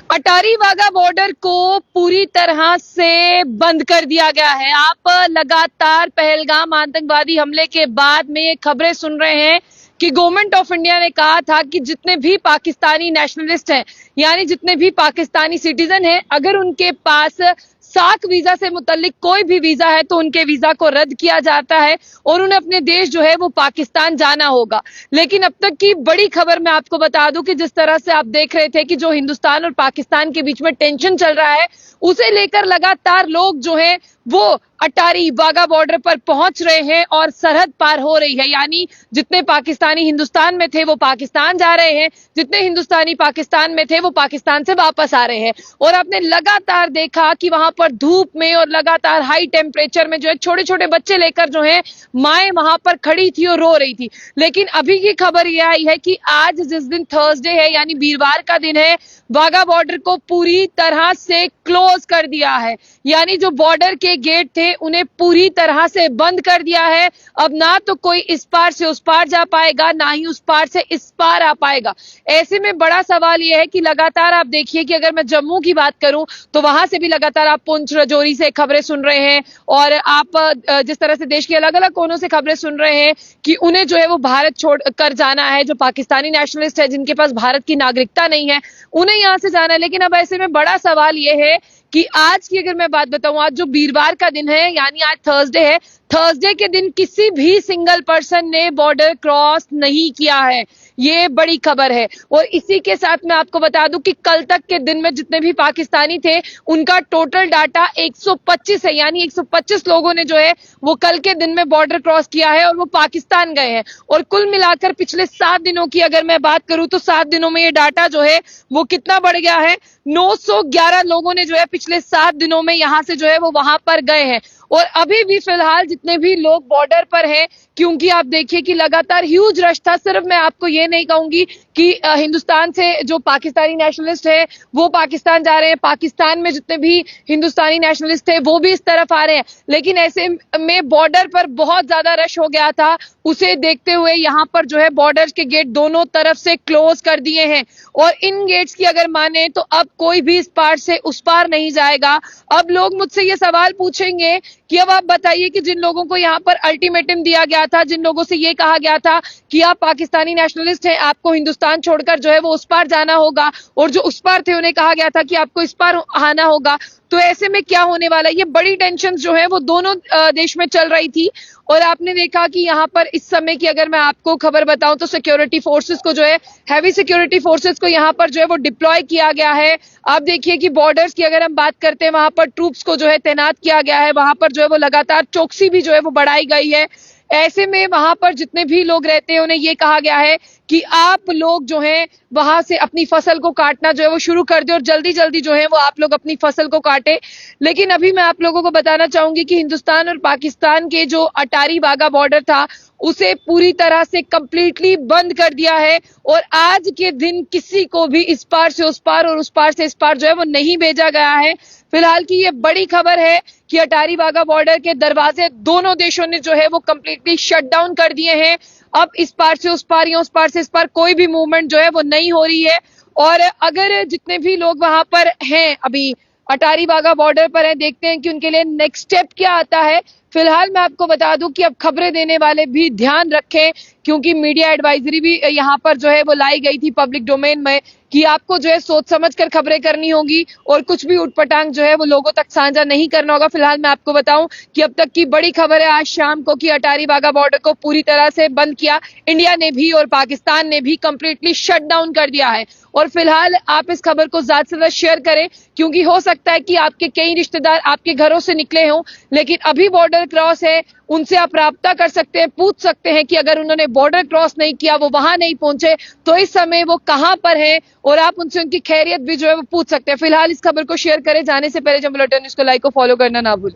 Attari Wagah border को पूरी तरह से बंद कर दिया गया है। आप लगातार पहलगाम आतंकवादी हमले के बाद में ये खबरें सुन रहे हैं कि गवर्नमेंट ऑफ इंडिया ने कहा था कि जितने भी पाकिस्तानी नेशनलिस्ट हैं, यानी जितने भी पाकिस्तानी सिटीजन हैं, अगर उनके पास साख वीजा से मुतल्लिक कोई भी वीजा है तो उनके वीजा को रद्द किया जाता है और उन्हें अपने देश जो है वो पाकिस्तान जाना होगा। लेकिन अब तक की बड़ी खबर मैं आपको बता दूं कि जिस तरह से आप देख रहे थे कि जो हिंदुस्तान और पाकिस्तान के बीच में टेंशन चल रहा है, उसे लेकर लगातार लोग जो हैं वो अटारी वाघा बॉर्डर पर पहुंच रहे हैं और सरहद पार हो रही है। यानी जितने पाकिस्तानी हिंदुस्तान में थे वो पाकिस्तान जा रहे हैं, जितने हिंदुस्तानी पाकिस्तान में थे वो पाकिस्तान से वापस आ रहे हैं। और आपने लगातार देखा कि वहां पर धूप में और लगातार हाई टेम्परेचर में जो है छोटे छोटे बच्चे लेकर जो है माएं वहां पर खड़ी थी और रो रही थी। लेकिन अभी की खबर यह आई है कि आज जिस दिन थर्सडे है यानी वीरवार का दिन है, वाघा बॉर्डर को पूरी तरह से क्लोज कर दिया है। यानी जो बॉर्डर के गेट थे उन्हें पूरी तरह से बंद कर दिया है। अब ना तो कोई इस पार से उस पार जा पाएगा, ना ही उस पार से इस पार आ पाएगा। ऐसे में बड़ा सवाल यह है कि लगातार आप देखिए कि अगर मैं जम्मू की बात करूं तो वहां से भी लगातार आप पुंछ राजौरी से खबरें सुन रहे हैं और आप जिस तरह से देश के अलग अलग कोनों से खबरें सुन रहे हैं कि उन्हें जो है वो भारत छोड़ कर जाना है। जो पाकिस्तानी नेशनलिस्ट है जिनके पास भारत की नागरिकता नहीं है, उन्हें यहां से जाना है। लेकिन अब ऐसे में बड़ा सवाल यह है कि आज की अगर मैं बात बताऊं, आज जो वीरवार का दिन है यानी आज थर्सडे है, थर्सडे के दिन किसी भी सिंगल पर्सन ने बॉर्डर क्रॉस नहीं किया है। ये बड़ी खबर है। और इसी के साथ मैं आपको बता दूं कि कल तक के दिन में जितने भी पाकिस्तानी थे उनका टोटल डाटा 125 है। यानी 125 लोगों ने जो है वो कल के दिन में बॉर्डर क्रॉस किया है और वो पाकिस्तान गए हैं। और कुल मिलाकर पिछले 7 दिनों की अगर मैं बात करूं तो 7 दिनों में ये डाटा जो है वो कितना बढ़ गया है, 911 लोगों ने जो है पिछले 7 दिनों में यहां से जो है वो वहां पर गए हैं। और अभी भी फिलहाल जितने भी लोग बॉर्डर पर हैं, क्योंकि आप देखिए कि लगातार ह्यूज रश था। सिर्फ मैं आपको ये नहीं कहूंगी कि हिंदुस्तान से जो पाकिस्तानी नेशनलिस्ट है वो पाकिस्तान जा रहे हैं, पाकिस्तान में जितने भी हिंदुस्तानी नेशनलिस्ट थे वो भी इस तरफ आ रहे हैं। लेकिन ऐसे में बॉर्डर पर बहुत ज्यादा रश हो गया था। उसे देखते हुए यहाँ पर जो है बॉर्डर के गेट दोनों तरफ से क्लोज कर दिए हैं। और इन गेट्स की अगर माने तो अब कोई भी इस पार से उस पार नहीं जाएगा। अब लोग मुझसे ये सवाल पूछेंगे कि अब आप बताइए कि जिन लोगों को यहाँ पर अल्टीमेटम दिया गया था, जिन लोगों से ये कहा गया था कि आप पाकिस्तानी नेशनलिस्ट हैं, आपको हिंदुस्तान छोड़कर जो है वो उस पार जाना होगा, और जो उस पार थे उन्हें कहा गया था कि आपको इस पार आना होगा, तो ऐसे में क्या होने वाला है? ये बड़ी टेंशन जो है वो दोनों देश में चल रही थी। और आपने देखा कि यहाँ पर इस समय की अगर मैं आपको खबर बताऊं तो सिक्योरिटी फोर्सेस को जो है, हैवी सिक्योरिटी फोर्सेस को यहाँ पर जो है वो डिप्लॉय किया गया है। आप देखिए कि बॉर्डर्स की अगर हम बात करते हैं, वहां पर ट्रूप्स को जो है तैनात किया गया है, वहां पर जो है वो लगातार चौकसी भी जो है वो बढ़ाई गई है। ऐसे में वहां पर जितने भी लोग रहते हैं उन्हें ये कहा गया है कि आप लोग जो हैं वहां से अपनी फसल को काटना जो है वो शुरू कर दे और जल्दी जल्दी जो है वो आप लोग अपनी फसल को काटे। लेकिन अभी मैं आप लोगों को बताना चाहूंगी कि हिंदुस्तान और पाकिस्तान के जो अटारी वाघा बॉर्डर था उसे पूरी तरह से कंप्लीटली बंद कर दिया है। और आज के दिन किसी को भी इस पार से उस पार और उस पार से इस पार जो है वो नहीं भेजा गया है। फिलहाल की ये बड़ी खबर है कि अटारी वाघा बॉर्डर के दरवाजे दोनों देशों ने जो है वो कंप्लीटली शट डाउन कर दिए हैं। अब इस पार से उस पार या उस पार से इस पार कोई भी मूवमेंट जो है वो नहीं हो रही है। और अगर जितने भी लोग वहां पर हैं अभी अटारी वाघा बॉर्डर पर हैं, देखते हैं कि उनके लिए नेक्स्ट स्टेप क्या आता है। फिलहाल मैं आपको बता दूं कि अब खबरें देने वाले भी ध्यान रखें, क्योंकि मीडिया एडवाइजरी भी यहाँ पर जो है वो लाई गई थी पब्लिक डोमेन में कि आपको जो है सोच समझ कर खबरें करनी होगी और कुछ भी उटपटांग जो है वो लोगों तक साझा नहीं करना होगा। फिलहाल मैं आपको बताऊं कि अब तक की बड़ी खबर है आज शाम को कि अटारी वाघा बॉर्डर को पूरी तरह से बंद किया इंडिया ने भी और पाकिस्तान ने भी कंप्लीटली शट डाउन कर दिया है। और फिलहाल आप इस खबर को ज्यादा से ज्यादा शेयर करें, क्योंकि हो सकता है कि आपके कई रिश्तेदार आपके घरों से निकले हों लेकिन अभी बॉर्डर क्रॉस है, उनसे आप राब्ता कर सकते हैं, पूछ सकते हैं कि अगर उन्होंने बॉर्डर क्रॉस नहीं किया, वो वहां नहीं पहुंचे, तो इस समय वो कहां पर हैं, और आप उनसे उनकी खैरियत भी जो है वो पूछ सकते हैं। फिलहाल इस खबर को शेयर करें, जाने से पहले जब बुलेटिन न्यूज़ को लाइक और फॉलो करना ना भूलें।